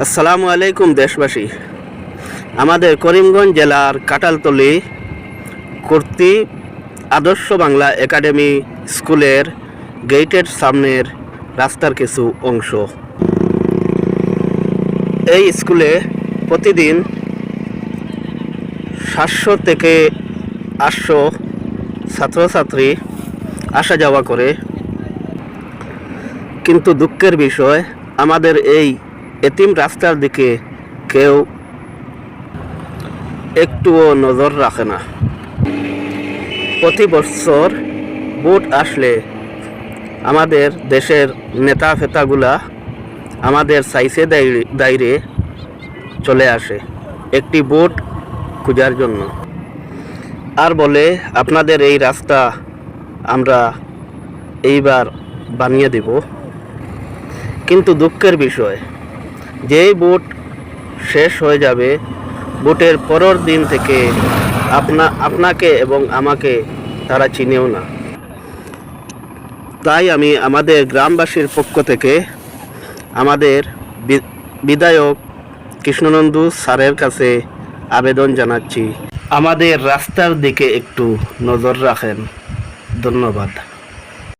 আসসালামু আলাইকুম দেশবাসী। আমাদের করিমগঞ্জ জেলার কাটালতলী কর্তৃক আদর্শ বাংলা একাডেমি স্কুলের গেটের সামনের রাস্তার কিছু অংশ। এই স্কুলে প্রতিদিন 700 থেকে 800 ছাত্রছাত্রী আসা যাওয়া করে, কিন্তু দুঃখের বিষয় আমাদের এই এতিম রাস্তার দিকে কেউ একটুও নজর রাখে না। প্রতি বছর ভোট আসলে আমাদের দেশের নেতা ফেতাগুলা আমাদের সাইসে দায়রে চলে আসে একটি ভোট খোঁজার জন্য, আর বলে আপনাদের এই রাস্তা আমরা এইবার বানিয়ে দেব। কিন্তু দুঃখের বিষয়, যেই ভোট শেষ হয়ে যাবে, ভোটের পরের দিন থেকে আপনাকে এবং আমাকে তারা চিনেও না। তাই আমি আমাদের গ্রামবাসীর পক্ষ থেকে আমাদের বিধায়ক কৃষ্ণনন্দু স্যারের কাছে আবেদন জানাচ্ছি, আমাদের রাস্তার দিকে একটু নজর রাখেন। ধন্যবাদ।